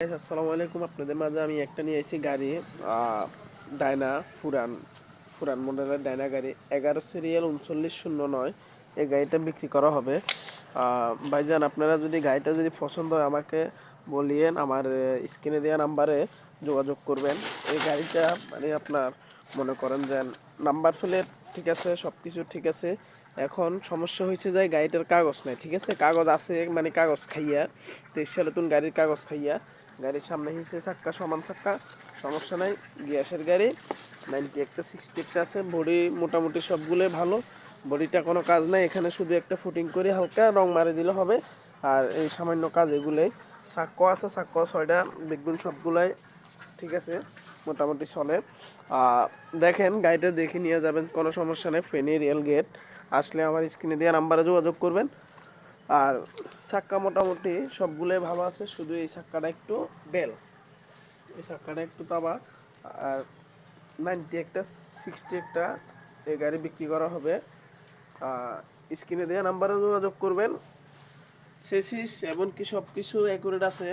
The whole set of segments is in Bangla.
আসসালামু আলাইকুম। আপনাদের মাঝে আমি একটা নিয়ে এসেছি গাড়ি, ডায়না ফুরান ফুরান মডেলের ডায়না গাড়ি 11 সিরিয়াল 3909। এই গাড়িটা বিক্রি করা হবে। ভাইজান, আপনারা যদি গাড়িটা যদি পছন্দ হয় আমাকে বলিয়েন, আমার স্ক্রিনে দেওয়া নাম্বারে যোগাযোগ করবেন। এই গাড়িটা মানে আপনার মনে করেন যে নাম্বার প্লেট ঠিক আছে, সব কিছু ঠিক আছে। এখন সমস্যা হয়েছে যে গাড়িটার কাগজ নাই, ঠিক আছে। কাগজ আছে মানে কাগজ খাইয়া 23 সালে তুন গাড়ির কাগজ খাইয়া। গাড়ির সামনে হিসেবে চাক্কা সমান চাক্কা, সমস্যা নাই। গ্যাসের গাড়ি 90 একটা 60 একটা আছে। বডি মোটামুটি সবগুলোই ভালো, বডিটা কোনো কাজ নাই। এখানে শুধু একটা ফুটিং করে হালকা রং মারি দিলে হবে। আর এই সামান্য কাজ এগুলোই। চাক্কা আছে, চাক্কা 6টা, দেখবেন সবগুলাই ঠিক আছে, মোটামুটি চলে। দেখেন গাড়িটা দেখে নিয়ে যাবেন, কোনো সমস্যা নেই। ফেনী রেল গেট আসলে আমার স্ক্রিনে দেওয়া নাম্বারে যোগাযোগ করবেন। আর চাক্কা মোটামুটি সবগুলোই ভালো আছে, শুধু এই চাক্কাটা একটু বেল, এই চাক্কাটা একটু তাবা। আর 90 একটা 60 একটা এই গাড়ি বিক্রি করা হবে। স্ক্রিনে দেওয়া নাম্বারে যোগাযোগ করবেন। সেসিস এমনকি সব কিছু অ্যাকুরেট আছে।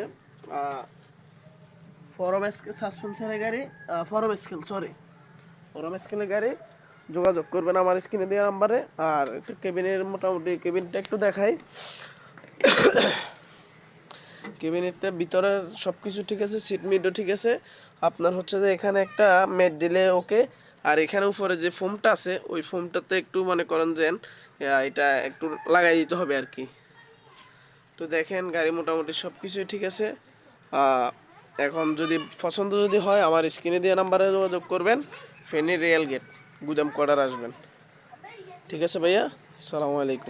ফরম স্কেল সাসপেনশনের গাড়ি, ফরম স্কেলের গাড়ি। যোগাযোগ করবেন আমার স্ক্রিনে দেওয়া নাম্বারে। আর একটু কেবিনের মোটামুটি কেবিনটা একটু দেখাই। কেবিনেটটা ভিতরের সব কিছু ঠিক আছে, সিট মিটও ঠিক আছে। আপনার হচ্ছে যে এখানে একটা ম্যাট দিলে ওকে। আর এখানে উপরে যে ফোমটা আছে ওই ফোমটাতে একটু মনে করেন যে এটা একটু লাগাই দিতে হবে আর কি। তো দেখেন গাড়ি মোটামুটি সব কিছুই ঠিক আছে। এখন যদি পছন্দ যদি হয় আমার স্ক্রিনে দেওয়া নাম্বারে যোগাযোগ করবেন। ফেনী রেল গেট গুদাম কোয়ার্টার আসবেন। ঠিক আছে ভাইয়া, আসসালামু আলাইকুম।